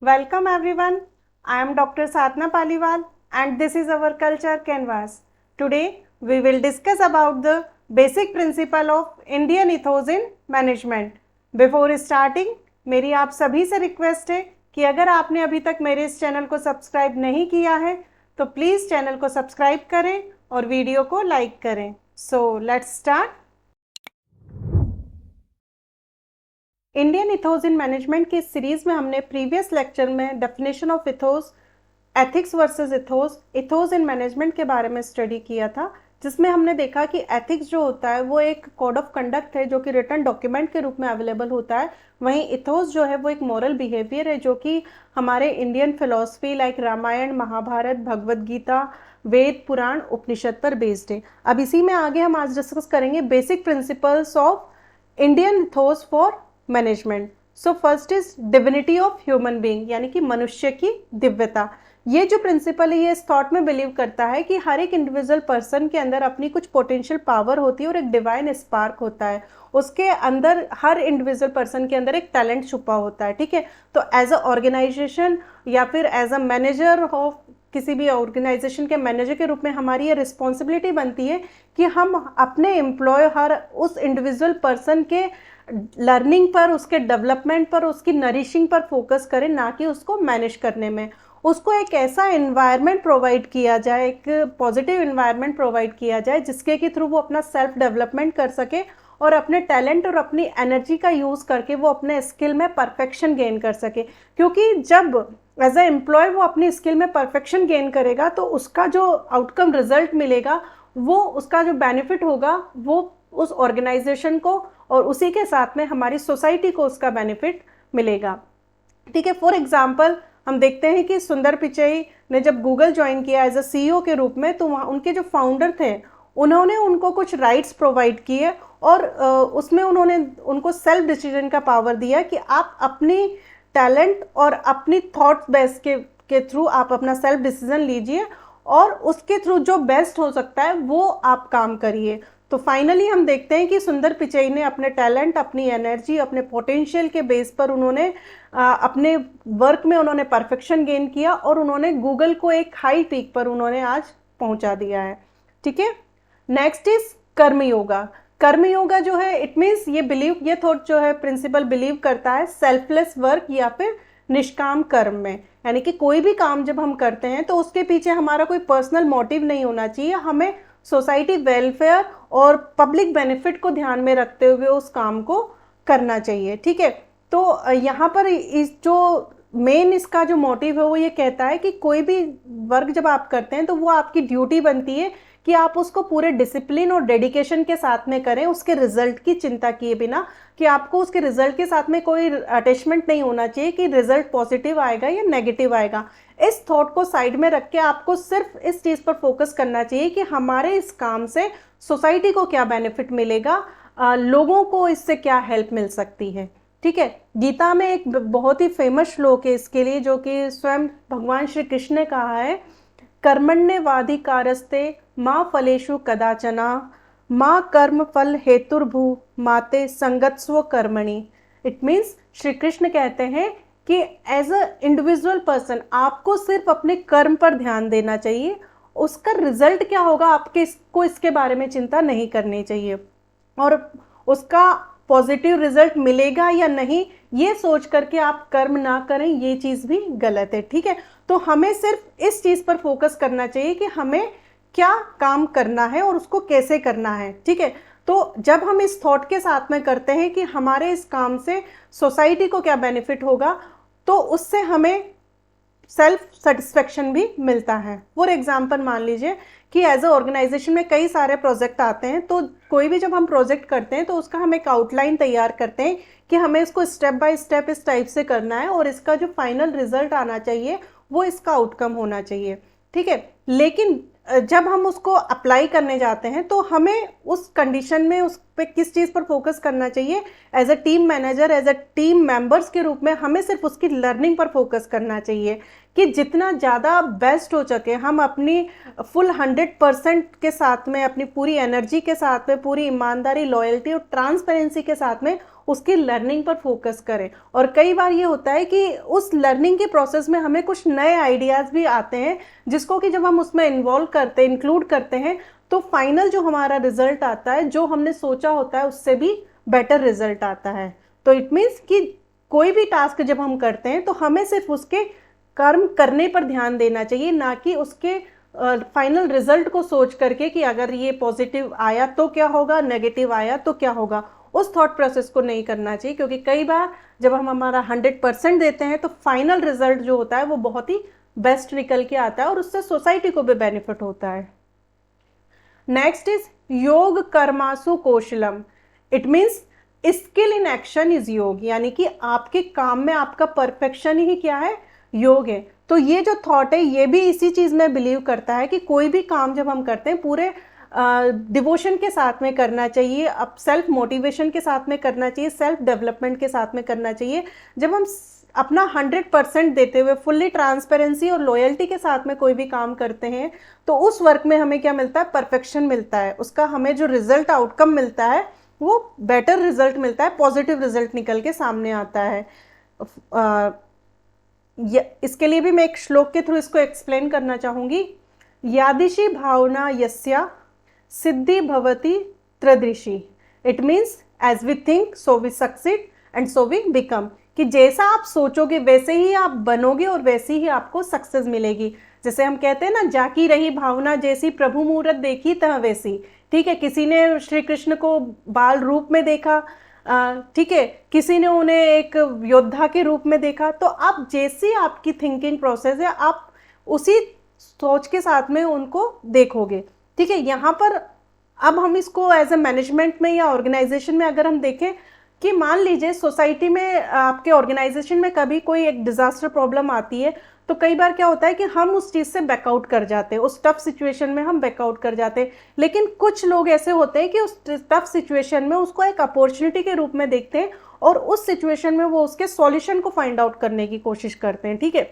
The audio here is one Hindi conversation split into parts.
Welcome everyone. I am Dr. Sadhna Paliwal and this is our culture canvas. Today we will discuss about the basic principle of Indian ethos in management. Before starting, मेरी आप सभी से रिक्वेस्ट है कि अगर आपने अभी तक मेरे इस चैनल को सब्सक्राइब नहीं किया है तो प्लीज़ चैनल को सब्सक्राइब करें और वीडियो को लाइक करें. So let's start. Indian ethos in management की सीरीज में हमने प्रीवियस लेक्चर में definition of ethos, ethics versus ethos, ethos in management के बारे में स्टडी किया था, जिसमें हमने देखा कि एथिक्स जो होता है वो एक कोड ऑफ कंडक्ट है जो कि रिटन डॉक्यूमेंट के रूप में अवेलेबल होता है. वहीं इथोस जो है वो एक मॉरल बिहेवियर है जो कि हमारे Indian philosophy like Ramayana, Mahabharata, Bhagavad Gita, Veda, Purana, Upanishad पर बेस्ड है. अब इसी में आगे हम आज डिस्कस करेंगे basic principles of Indian ethos for management. So first is divinity of human being, यानी कि मनुष्य की दिव्यता. ये जो प्रिंसिपल है ये इस थॉट में बिलीव करता है कि हर एक इंडिविजुअल पर्सन के अंदर अपनी कुछ पोटेंशियल पावर होती है और एक डिवाइन स्पार्क होता है. उसके अंदर हर इंडिविजुअल पर्सन के अंदर एक टैलेंट छुपा होता है. ठीक है, तो एज अ ऑर्गेनाइजेशन या फिर एज अ मैनेजर ऑफ किसी भी ऑर्गेनाइजेशन के मैनेजर के रूप में हमारी ये रिस्पॉन्सिबिलिटी बनती है कि हम अपने एम्प्लॉय हर उस इंडिविजुअल पर्सन के लर्निंग पर, उसके डेवलपमेंट पर, उसकी नरिशिंग पर फोकस करें, ना कि उसको मैनेज करने में. उसको एक ऐसा एनवायरनमेंट प्रोवाइड किया जाए, एक पॉजिटिव एनवायरनमेंट प्रोवाइड किया जाए जिसके के थ्रू वो अपना सेल्फ डेवलपमेंट कर सके और अपने टैलेंट और अपनी एनर्जी का यूज़ करके वो अपने स्किल में परफेक्शन गेन कर सके. क्योंकि जब एज अ एम्प्लॉय वो अपनी स्किल में परफेक्शन गेन करेगा तो उसका जो आउटकम रिजल्ट मिलेगा, वो उसका जो बेनिफिट होगा वो उस ऑर्गेनाइजेशन को और उसी के साथ में हमारी सोसाइटी को उसका बेनिफिट मिलेगा. ठीक है, फॉर एग्जांपल हम देखते हैं कि सुंदर पिचई ने जब गूगल ज्वाइन किया एज अ सीईओ के रूप में, तो वहाँ उनके जो फाउंडर थे उन्होंने उनको कुछ राइट्स प्रोवाइड किए और उसमें उन्होंने उनको सेल्फ डिसीजन का पावर दिया कि आप अपनी टैलेंट और अपनी थॉट बेस के थ्रू आप अपना सेल्फ डिसीजन लीजिए और उसके थ्रू जो बेस्ट हो सकता है वो आप काम करिए. तो फाइनली हम देखते हैं कि सुंदर पिचई ने अपने टैलेंट, अपनी एनर्जी, अपने पोटेंशियल के बेस पर उन्होंने अपने वर्क में उन्होंने परफेक्शन गेन किया और उन्होंने गूगल को एक हाई पीक पर उन्होंने आज पहुंचा दिया है. ठीक है, नेक्स्ट इज कर्म योगा. कर्म योगा जो है इट मीन्स ये थॉट जो है प्रिंसिपल बिलीव करता है सेल्फलेस वर्क या फिर निष्काम कर्म में. यानी कि कोई भी काम जब हम करते हैं तो उसके पीछे हमारा कोई पर्सनल मोटिव नहीं होना चाहिए. हमें सोसाइटी वेलफेयर और पब्लिक बेनिफिट को ध्यान में रखते हुए उस काम को करना चाहिए. ठीक है, तो यहाँ पर इस जो मेन इसका जो मोटिव है वो ये कहता है कि कोई भी वर्क जब आप करते हैं तो वो आपकी ड्यूटी बनती है कि आप उसको पूरे डिसिप्लिन और डेडिकेशन के साथ में करें, उसके रिजल्ट की चिंता किए बिना, कि आपको उसके रिजल्ट के साथ में कोई अटैचमेंट नहीं होना चाहिए कि रिजल्ट पॉजिटिव आएगा या नेगेटिव आएगा. इस थॉट को साइड में रख के आपको सिर्फ इस चीज़ पर फोकस करना चाहिए कि हमारे इस काम से सोसाइटी को क्या बेनिफिट मिलेगा, लोगों को इससे क्या हेल्प मिल सकती है. ठीक है, गीता में एक बहुत ही फेमस श्लोक है इसके लिए जो कि स्वयं भगवान श्री कृष्ण ने कहा है, कर्मण्येवाधिकारस्ते माँ फलेषु कदाचना माँ कर्म फल हेतुर्भू माते संगत्स्व कर्मणि. इट मीन्स श्री कृष्ण कहते हैं कि एज अ इंडिविजुअल पर्सन आपको सिर्फ अपने कर्म पर ध्यान देना चाहिए, उसका रिजल्ट क्या होगा आपके को इसके बारे में चिंता नहीं करनी चाहिए, और उसका पॉजिटिव रिजल्ट मिलेगा या नहीं ये सोच करके आप कर्म ना करें, ये चीज़ भी गलत है. ठीक है, तो हमें सिर्फ इस चीज़ पर फोकस करना चाहिए कि हमें क्या काम करना है और उसको कैसे करना है. ठीक है, तो जब हम इस थॉट के साथ में करते हैं कि हमारे इस काम से सोसाइटी को क्या बेनिफिट होगा, तो उससे हमें सेल्फ सेटिस्फेक्शन भी मिलता है. फॉर एग्जाम्पल मान लीजिए कि एज अ ऑर्गेनाइजेशन में कई सारे प्रोजेक्ट आते हैं, तो कोई भी जब हम प्रोजेक्ट करते हैं तो उसका हम एक आउटलाइन तैयार करते हैं कि हमें इसको स्टेप बाय स्टेप इस टाइप से करना है और इसका जो फाइनल रिजल्ट आना चाहिए वो इसका आउटकम होना चाहिए. ठीक है, लेकिन जब हम उसको अप्लाई करने जाते हैं तो हमें उस कंडीशन में उस पर किस चीज़ पर फोकस करना चाहिए, as a team manager, as a team members के रूप में हमें सिर्फ उसकी लर्निंग पर फोकस करना चाहिए कि जितना ज़्यादा बेस्ट हो सके हम अपनी फुल 100% के साथ में, अपनी पूरी एनर्जी के साथ में, पूरी ईमानदारी, लॉयल्टी और ट्रांसपेरेंसी के साथ में उसकी लर्निंग पर फोकस करें। और कई बार ये होता है कि उस लर्निंग के प्रोसेस में हमें कुछ नए आइडियाज़ भी आते हैं, जिसको कि जब हम उसमें इंक्लूड करते हैं, तो फाइनल जो हमारा रिजल्ट आता है, जो हमने सोचा होता है उससे भी बेटर रिजल्ट आता है। तो इट मीन्स कि कोई भी टास्क जब हम करते हैं तो हमें सिर्फ उसके कर्म करने पर ध्यान देना चाहिए, ना कि उसके फाइनल रिजल्ट को सोच करके कि अगर ये पॉजिटिव आया तो क्या होगा, नेगेटिव आया तो क्या होगा। उस थॉट प्रोसेस को नहीं करना चाहिए, क्योंकि कई बार जब हम हमारा 100% देते हैं तो फाइनल रिजल्ट जो होता है वो बहुत ही बेस्ट निकल के आता है और उससे सोसाइटी को भी बेनिफिट होता है। नेक्स्ट इज योग कर्मासु कौशलम। It means skill in action is yoga, यानी कि आपके काम में आपका परफेक्शन ही क्या है, योग है। तो ये जो थॉट है ये भी इसी चीज में बिलीव करता है कि कोई भी काम जब हम करते हैं पूरे डिवोशन के साथ में करना चाहिए, अब सेल्फ मोटिवेशन के साथ में करना चाहिए, सेल्फ डेवलपमेंट के साथ में करना चाहिए। जब हम अपना 100% देते हुए फुल्ली ट्रांसपेरेंसी और लॉयल्टी के साथ में कोई भी काम करते हैं तो उस वर्क में हमें क्या मिलता है, परफेक्शन मिलता है। उसका हमें जो रिजल्ट आउटकम मिलता है वो बेटर रिजल्ट मिलता है, पॉजिटिव रिजल्ट निकल के सामने आता है। इसके लिए भी मैं एक श्लोक के थ्रू इसको एक्सप्लेन करना चाहूंगी। यादिशी भावना यस्या सिद्धि भवति त्रदृशी। It means as we think so we succeed and so we become, कि जैसा आप सोचोगे वैसे ही आप बनोगे और वैसे ही आपको सक्सेस मिलेगी। जैसे हम कहते हैं ना, जाकी रही भावना जैसी प्रभु मूरत देखी तह वैसी। ठीक है, किसी ने श्री कृष्ण को बाल रूप में देखा, ठीक है, किसी ने उन्हें एक योद्धा के रूप में देखा। तो आप जैसी आपकी थिंकिंग प्रोसेस है आप उसी सोच के साथ में उनको देखोगे। ठीक है, यहाँ पर अब हम इसको एज ए मैनेजमेंट में या ऑर्गेनाइजेशन में अगर हम देखें कि मान लीजिए सोसाइटी में आपके ऑर्गेनाइजेशन में कभी कोई एक डिजास्टर प्रॉब्लम आती है, तो कई बार क्या होता है कि हम उस चीज़ से बैकआउट कर जाते हैं, उस टफ सिचुएशन में हम बैकआउट कर जाते हैं। लेकिन कुछ लोग ऐसे होते हैं कि उस टफ सिचुएशन में उसको एक अपॉर्चुनिटी के रूप में देखते हैं और उस सिचुएशन में वो उसके सॉल्यूशन को फाइंड आउट करने की कोशिश करते हैं। ठीक है,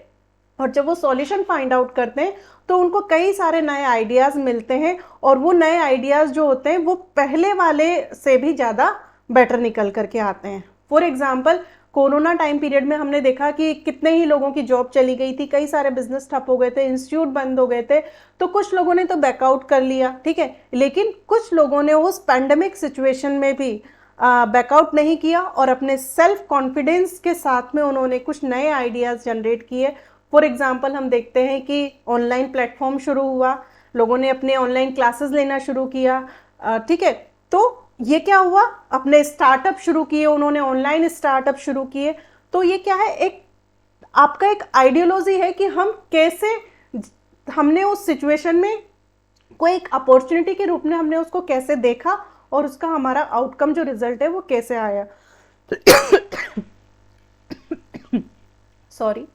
और जब वो सॉल्यूशन फाइंड आउट करते हैं तो उनको कई सारे नए आइडियाज़ मिलते हैं और वो नए आइडियाज़ जो होते हैं वो पहले वाले से भी ज़्यादा बेटर निकल करके आते हैं। For example, corona time period में हमने देखा कि कितने ही लोगों की जॉब चली गई थी, कई सारे बिजनेस ठप हो गए थे, इंस्टीट्यूट बंद हो गए थे। तो कुछ लोगों ने तो बैकआउट कर लिया, ठीक है, लेकिन कुछ लोगों ने उस पैंडेमिक सिचुएशन में भी बैकआउट नहीं किया और अपने सेल्फ कॉन्फिडेंस के साथ में उन्होंने कुछ नए आइडियाज़ जनरेट किए। फॉर एग्जाम्पल, हम देखते हैं कि ऑनलाइन प्लेटफॉर्म शुरू हुआ, लोगों ने अपने ऑनलाइन क्लासेस लेना शुरू किया। ठीक है, तो ये क्या हुआ, अपने स्टार्टअप शुरू किए उन्होंने, ऑनलाइन स्टार्टअप शुरू किए। तो ये क्या है, एक आपका एक आइडियोलॉजी है कि हम कैसे, हमने उस सिचुएशन में कोई एक अपॉर्चुनिटी के रूप में हमने उसको कैसे देखा और उसका हमारा आउटकम जो रिजल्ट है वो कैसे आया। Sorry.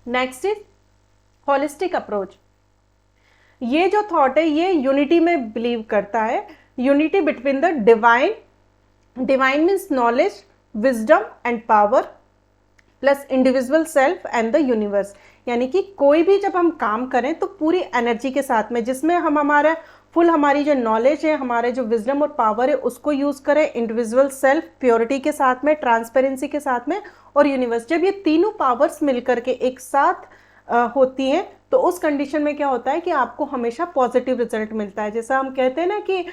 Next is holistic approach. ये जो थॉट है ये यूनिटी में बिलीव करता है, unity between the divine, divine means knowledge, wisdom and power, plus individual self and the universe. यानी कि कोई भी जब हम काम करें तो पूरी एनर्जी के साथ में, जिसमें हम हमारा फुल हमारी जो नॉलेज है, हमारे जो विजडम और पावर है उसको यूज़ करें, इंडिविजुअल सेल्फ प्योरिटी के साथ में, ट्रांसपेरेंसी के साथ में, और यूनिवर्स। जब ये तीनों पावर्स मिलकर के एक साथ होती हैं तो उस कंडीशन में क्या होता है कि आपको हमेशा पॉजिटिव रिजल्ट मिलता है। जैसा हम कहते हैं ना कि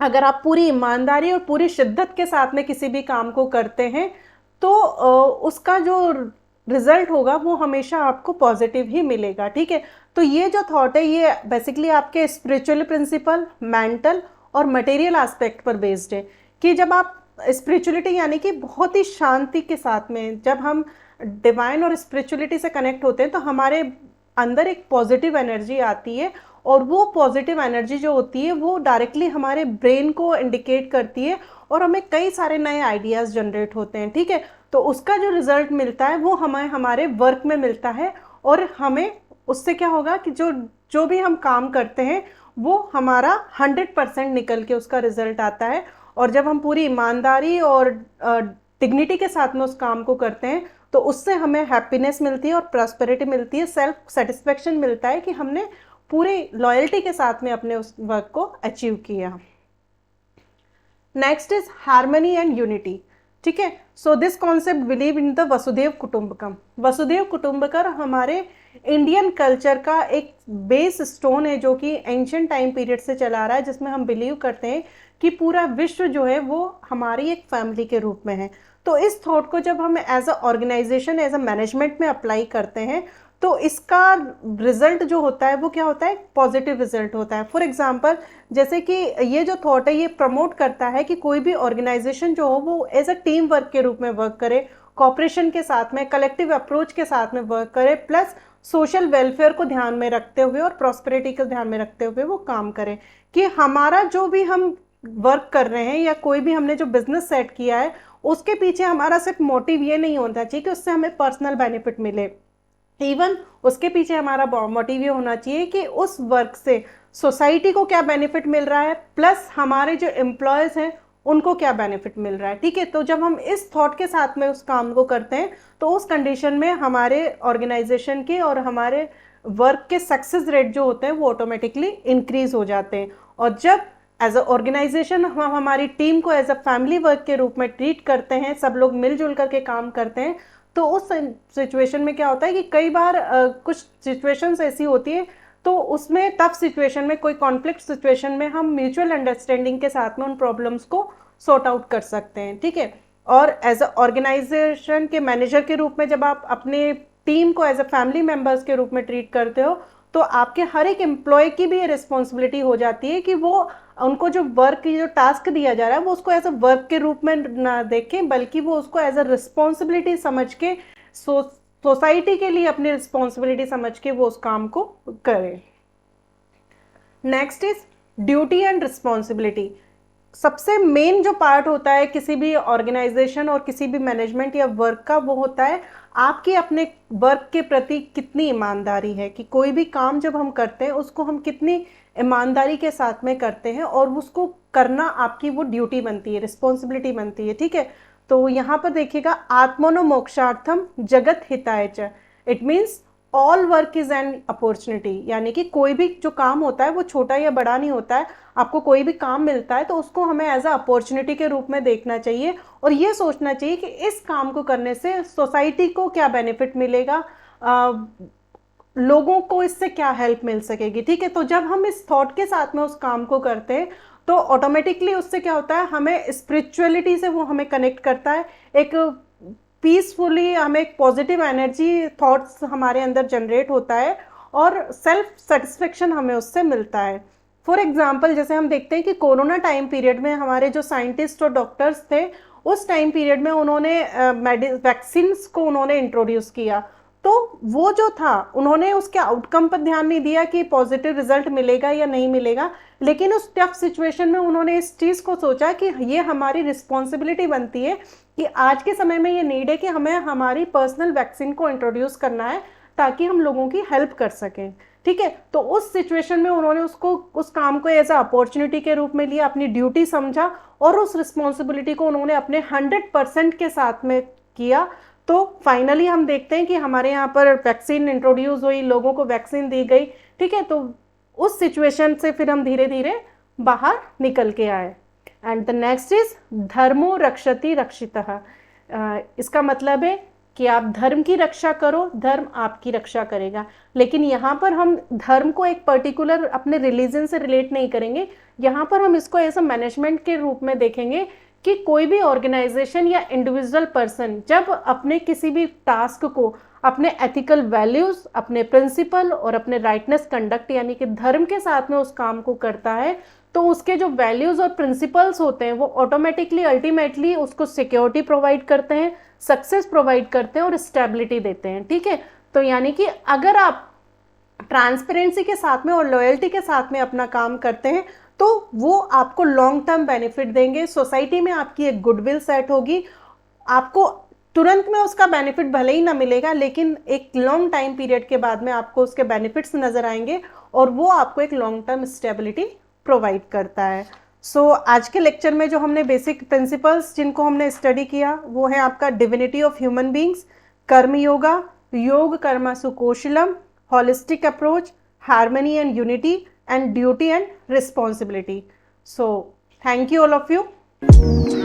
अगर आप पूरी ईमानदारी और पूरी शिद्दत के साथ में किसी भी काम को करते हैं तो उसका जो रिजल्ट होगा वो हमेशा आपको पॉजिटिव ही मिलेगा। ठीक है, तो ये जो थॉट है ये बेसिकली आपके स्पिरिचुअल प्रिंसिपल, मेंटल और मटेरियल एस्पेक्ट पर बेस्ड है। कि जब आप स्पिरिचुअलिटी यानी कि बहुत ही शांति के साथ में जब हम डिवाइन और स्पिरिचुअलिटी से कनेक्ट होते हैं तो हमारे अंदर एक पॉजिटिव एनर्जी आती है और वो पॉजिटिव एनर्जी जो होती है वो डायरेक्टली हमारे ब्रेन को इंडिकेट करती है और हमें कई सारे नए आइडियाज़ जनरेट होते हैं। ठीक है, तो उसका जो रिजल्ट मिलता है वो हमें हमारे वर्क में मिलता है और हमें उससे क्या होगा कि जो भी हम काम करते हैं वो हमारा 100% निकल के उसका रिजल्ट आता है। और जब हम पूरी ईमानदारी और डिग्निटी के साथ में उस काम को करते हैं तो उससे हमें हैप्पीनेस मिलती है और प्रॉस्पेरिटी मिलती है, सेल्फ सेटिस्फेक्शन मिलता है कि हमने पूरी लॉयल्टी के साथ में अपने उस वर्क को अचीव किया। Next is harmony and unity, ठीक है। So this concept believe in the वसुदेव कुटुंबकम। वसुदेव कुटुंबकम हमारे इंडियन कल्चर का एक बेस स्टोन है जो कि एंशियंट टाइम पीरियड से चला रहा है, जिसमें हम बिलीव करते हैं कि पूरा विश्व जो है वो हमारी एक फैमिली के रूप में है। तो इस थॉट को जब हम as a organisation, as a management में अप्लाई करते हैं तो इसका रिजल्ट जो होता है वो क्या होता है, पॉजिटिव रिजल्ट होता है। फॉर एग्जांपल, जैसे कि ये जो थॉट है ये प्रमोट करता है कि कोई भी ऑर्गेनाइजेशन जो हो वो एज अ टीम वर्क के रूप में वर्क करे, कॉपरेशन के साथ में, कलेक्टिव अप्रोच के साथ में वर्क करे, प्लस सोशल वेलफेयर को ध्यान में रखते हुए और प्रॉस्पेरिटी को ध्यान में रखते हुए वो काम करे कि हमारा जो भी हम वर्क कर रहे हैं या कोई भी हमने जो बिजनेस सेट किया है उसके पीछे हमारा सिर्फ मोटिव ये नहीं होता चाहिए कि उससे हमें पर्सनल बेनिफिट मिले, इवन उसके पीछे हमारा मोटिव ये होना चाहिए कि उस वर्क से सोसाइटी को क्या बेनिफिट मिल रहा है, प्लस हमारे जो एम्प्लॉयज़ हैं उनको क्या बेनिफिट मिल रहा है, ठीक है। तो जब हम इस थॉट के साथ में उस काम को करते हैं तो उस कंडीशन में हमारे ऑर्गेनाइजेशन के और हमारे वर्क के सक्सेस रेट जो होते हैं वो ऑटोमेटिकली इंक्रीज हो जाते हैं। और जब एज अ ऑर्गेनाइजेशन हम हमारी टीम को एज अ फैमिली वर्क के रूप में ट्रीट करते हैं, सब लोग मिलजुल करके काम करते हैं, तो उस सिचुएशन में क्या होता है कि कई बार कुछ सिचुएशंस ऐसी होती है तो उसमें टफ सिचुएशन में, कोई कॉन्फ्लिक्ट सिचुएशन में हम म्यूचुअल अंडरस्टैंडिंग के साथ में उन प्रॉब्लम्स को सॉर्ट आउट कर सकते हैं, ठीक है। और एज अ ऑर्गेनाइजेशन के मैनेजर के रूप में जब आप अपने टीम को एज अ फैमिली मेम्बर्स के रूप में ट्रीट करते हो तो आपके हर एक एम्प्लॉय की भी ये रिस्पॉन्सिबिलिटी हो जाती है कि वो उनको जो वर्क, जो टास्क दिया जा रहा है वो उसको एज अ वर्क के रूप में ना देखें, बल्कि वो उसको एज अ रिस्पॉन्सिबिलिटी समझ के सोसाइटी के लिए अपनी रिस्पॉन्सिबिलिटी समझ के वो उस काम को करें। Next is duty and responsibility. सबसे मेन जो पार्ट होता है किसी भी ऑर्गेनाइजेशन और किसी भी मैनेजमेंट या वर्क का, वो होता है आपकी अपने वर्क के प्रति कितनी ईमानदारी है, कि कोई भी काम जब हम करते हैं उसको हम कितनी ईमानदारी के साथ में करते हैं और उसको करना आपकी वो ड्यूटी बनती है, रिस्पॉन्सिबिलिटी बनती है, ठीक है। तो यहाँ पर देखिएगा, आत्मनो मोक्षार्थम जगत हिताय च, it means all work is an opportunity, यानी कि कोई भी जो काम होता है वो छोटा या बड़ा नहीं होता है। आपको कोई भी काम मिलता है तो उसको हमें एज अ अपॉर्चुनिटी के रूप में देखना चाहिए और ये सोचना चाहिए कि इस काम को करने से सोसाइटी को क्या बेनिफिट मिलेगा, लोगों को इससे क्या हेल्प मिल सकेगी, ठीक है। तो जब हम इस थॉट के साथ में उस काम को करते हैं तो ऑटोमेटिकली उससे क्या होता है, हमें स्पिरिचुअलिटी से वो हमें कनेक्ट करता है, एक पीसफुली हमें एक पॉजिटिव एनर्जी थॉट्स हमारे अंदर जनरेट होता है और सेल्फ सेटिस्फेक्शन हमें उससे मिलता है। फॉर एग्जाम्पल, जैसे हम देखते हैं कि कोरोना टाइम पीरियड में हमारे जो साइंटिस्ट और डॉक्टर्स थे उस टाइम पीरियड में उन्होंने वैक्सीन्स को उन्होंने इंट्रोड्यूस किया, तो वो जो था उन्होंने उसके आउटकम पर ध्यान नहीं दिया कि पॉजिटिव रिजल्ट मिलेगा या नहीं मिलेगा, लेकिन उस टफ सिचुएशन में उन्होंने इस चीज़ को सोचा कि ये हमारी रिस्पॉन्सिबिलिटी बनती है कि आज के समय में ये नीड है कि हमें हमारी पर्सनल वैक्सीन को इंट्रोड्यूस करना है ताकि हम लोगों की हेल्प कर सकें, ठीक है। तो उस सिचुएशन में उन्होंने उस काम को एज अ अपॉर्चुनिटी के रूप में लिया, अपनी ड्यूटी समझा और उस रिस्पॉन्सिबिलिटी को उन्होंने अपने 100% के साथ में किया। तो फाइनली हम देखते हैं कि हमारे यहाँ पर वैक्सीन इंट्रोड्यूस हुई, लोगों को वैक्सीन दी गई, ठीक है। तो उस सिचुएशन से फिर हम धीरे धीरे बाहर निकल के आए। एंड द नेक्स्ट इज धर्मो रक्षति रक्षितः। इसका मतलब है कि आप धर्म की रक्षा करो, धर्म आपकी रक्षा करेगा। लेकिन यहाँ पर हम धर्म को एक पर्टिकुलर अपने रिलीजन से रिलेट नहीं करेंगे, यहाँ पर हम इसको एज अ मैनेजमेंट के रूप में देखेंगे कि कोई भी ऑर्गेनाइजेशन या इंडिविजुअल पर्सन जब अपने किसी भी टास्क को अपने एथिकल वैल्यूज, अपने प्रिंसिपल और अपने राइटनेस कंडक्ट यानी कि धर्म के साथ में उस काम को करता है, तो उसके जो वैल्यूज और प्रिंसिपल्स होते हैं वो ऑटोमेटिकली अल्टीमेटली उसको सिक्योरिटी प्रोवाइड करते हैं, सक्सेस प्रोवाइड करते हैं और स्टेबिलिटी देते हैं, ठीक है। तो यानी कि अगर आप ट्रांसपेरेंसी के साथ में और लॉयल्टी के साथ में अपना काम करते हैं तो वो आपको लॉन्ग टर्म बेनिफिट देंगे, सोसाइटी में आपकी एक गुडविल सेट होगी, आपको तुरंत में उसका बेनिफिट भले ही ना मिलेगा लेकिन एक लॉन्ग टाइम पीरियड के बाद में आपको उसके बेनिफिट्स नजर आएंगे और वो आपको एक लॉन्ग टर्म स्टेबिलिटी प्रोवाइड करता है। सो आज के लेक्चर में जो हमने बेसिक प्रिंसिपल्स जिनको हमने स्टडी किया वो है आपका डिविनिटी ऑफ ह्यूमन बींग्स, कर्म योगा, योग कर्मसु कौशलम, holistic approach, harmony and unity, and duty and responsibility. So thank you all of you. Bye.